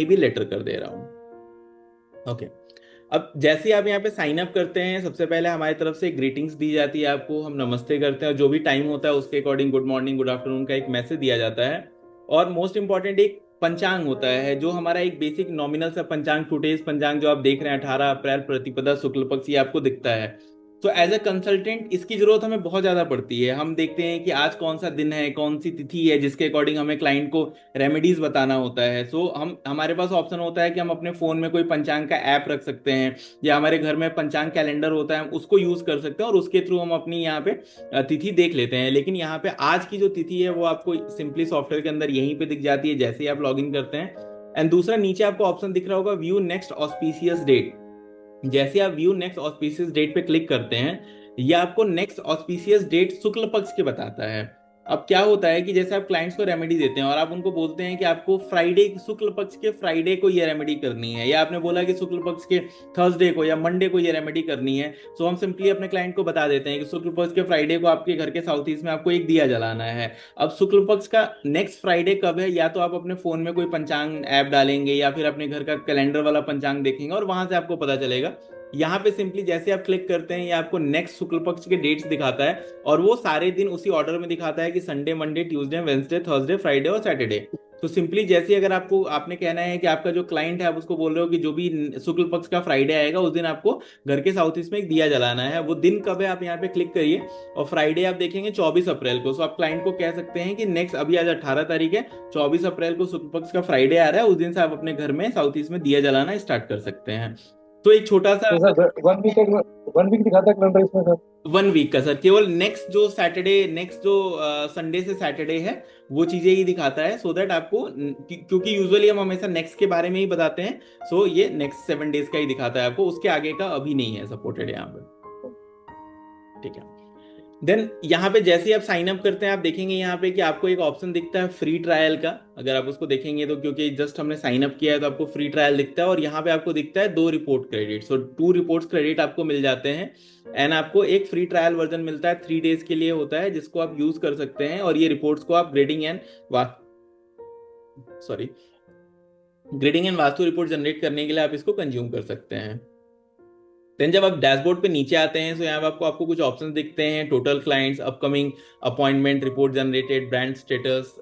भी लेटर कर दे रहा हूँ। ओके। अब जैसे ही आप यहाँ पे साइन अप करते हैं, सबसे पहले हमारी तरफ से ग्रीटिंग्स दी जाती है आपको, हम नमस्ते करते हैं और जो भी टाइम होता है उसके according good morning good afternoon का एक मैसेज दिया जाता है। और मोस्ट इंपॉर्टेंट एक पंचांग होता है, जो हमारा एक बेसिक नॉमिनल सा पंचांग, टुडेज पंचांग जो आप देख रहे हैं 18 अप्रैल प्रतिपदा शुक्ल पक्ष, ये आपको दिखता है। तो एज अ कंसल्टेंट इसकी जरूरत हमें बहुत ज्यादा पड़ती है। हम देखते हैं कि आज कौन सा दिन है, कौन सी तिथि है, जिसके अकॉर्डिंग हमें क्लाइंट को रेमेडीज बताना होता है। सो हम हमारे पास ऑप्शन होता है कि हम अपने फोन में कोई पंचांग का ऐप रख सकते हैं, या हमारे घर में पंचांग कैलेंडर होता है, हम उसको यूज कर सकते हैं और उसके थ्रू हम अपनी यहाँ पे तिथि देख लेते हैं। लेकिन यहाँ पे आज की जो तिथि है वो आपको सिंपली सॉफ्टवेयर के अंदर यहीं पे दिख जाती है जैसे ही आप लॉग इन करते हैं। एंड दूसरा, नीचे आपको ऑप्शन दिख रहा होगा व्यू नेक्स्ट ऑस्पिशियस डेट। जैसे आप व्यू नेक्स्ट ऑस्पिशियस डेट पे क्लिक करते हैं, ये आपको नेक्स्ट ऑस्पिशियस डेट शुक्ल पक्ष के बताता है। अब क्या होता है कि जैसे आप क्लाइंट्स को रेमेडी देते हैं और आप उनको बोलते हैं कि आपको फ्राइडे, शुक्ल पक्ष के फ्राइडे को ये रेमेडी करनी है, या आपने बोला कि शुक्ल पक्ष के थर्सडे को या मंडे को ये रेमेडी करनी है, तो हम सिंपली अपने क्लाइंट को बता देते हैं कि शुक्ल पक्ष के फ्राइडे को आपके घर के साउथ ईस्ट में आपको एक दिया जलाना है। अब शुक्ल पक्ष का नेक्स्ट फ्राइडे कब है, या तो आप अपने फोन में कोई पंचांग ऐप डालेंगे या फिर अपने घर का कैलेंडर वाला पंचांग देखेंगे और वहां से आपको पता चलेगा। यहाँ पे सिंपली जैसे आप क्लिक करते हैं, ये आपको नेक्स्ट शुक्ल पक्ष के डेट्स दिखाता है और वो सारे दिन उसी ऑर्डर में दिखाता है कि Sunday, Monday, Tuesday, Wednesday, Thursday, Friday और सैटरडे। तो सिंपली जैसे अगर आपको आपने कहना है कि आपका जो क्लाइंट है, आप उसको बोल रहे हो कि जो भी शुक्ल पक्ष का फ्राइडे आएगा उस दिन आपको घर के साउथ ईस्ट में एक दिया जलाना है, वो दिन कब है आप यहाँ पे क्लिक करिए और फ्राइडे आप देखेंगे 24 अप्रैल को। सो आप क्लाइंट को कह सकते हैं कि नेक्स्ट, अभी आज 18 तारीख है, 24 अप्रैल को शुक्ल पक्ष का फ्राइडे आ रहा है, उस दिन से आप अपने घर में साउथ ईस्ट में दिया जलाना स्टार्ट कर सकते हैं। तो एक छोटा सा, तो सर 1 वीक दिखाता है कैलेंडर इसमें सर? 1 वीक का सर, केवल नेक्स्ट जो सैटरडे, नेक्स्ट जो संडे से सैटरडे है वो चीजें ही दिखाता है, सो दैट आपको क्योंकि यूजुअली हम हमेशा नेक्स्ट के बारे में ही बताते हैं। सो ये नेक्स्ट 7 डेज का ही दिखाता है आपको, उसके आगे का अभी नहीं है सपोर्टेड यहाँ पे। ठीक है। देन यहाँ पे जैसे ही आप साइन अप करते हैं, आप देखेंगे यहाँ पे कि आपको एक ऑप्शन दिखता है फ्री ट्रायल का। अगर आप उसको देखेंगे तो, क्योंकि जस्ट हमने साइन अप किया है, तो आपको फ्री ट्रायल दिखता है और यहाँ पे आपको दिखता है 2 रिपोर्ट क्रेडिट। सो 2 रिपोर्ट्स क्रेडिट आपको मिल जाते हैं। एंड आपको एक फ्री ट्रायल वर्जन मिलता है, 3 डेज के लिए होता है, जिसको आप यूज कर सकते हैं और ये रिपोर्ट्स को आप sorry grading and vastu report generate करने के लिए आप इसको कंज्यूम कर सकते हैं। देन जब आप डैशबोर्ड पे नीचे आते हैं, तो यहाँ पे आपको आपको कुछ ऑप्शंस दिखते हैं, total clients, upcoming appointment, report generated, brand status,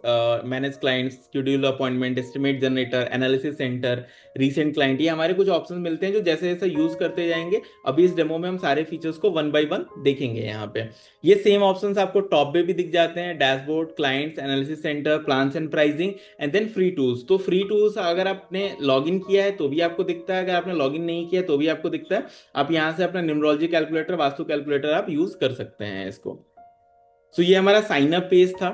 manage clients, schedule appointment, estimate generator, analysis centre, recent client. ये हमारे कुछ ऑप्शंस मिलते हैं जो जैसे जैसे यूज करते जाएंगे, अभी इस डेमो में हम सारे फीचर्स को वन बाय वन देखेंगे। यहाँ पे ये सेम ऑप्शंस आपको टॉप पे भी दिख जाते हैं, dashboard, clients, analysis centre, plans and pricing, and then free tools. तो फ्री टूल्स अगर आपने लॉग इन किया है तो भी आपको दिखता है, अगर आपने लॉग इन नहीं किया है तो भी आपको दिखता है। आप यहाँ से अपना न्यूमरोलॉजी कैलकुलेटर, वास्तु कैलकुलेटर आप यूज कर सकते हैं इसको। सो ये हमारा साइन अप पेज था।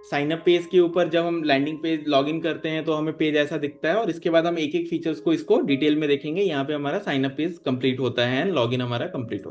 साइन अप पेज के ऊपर जब हम लैंडिंग पेज लॉग इन करते हैं तो हमें पेज ऐसा दिखता है और इसके बाद हम एक एक फीचर्स को इसको डिटेल में देखेंगे। यहाँ पे हमारा साइन अप पेज कंप्लीट होता है एंड लॉग इन हमारा कंप्लीट होता है।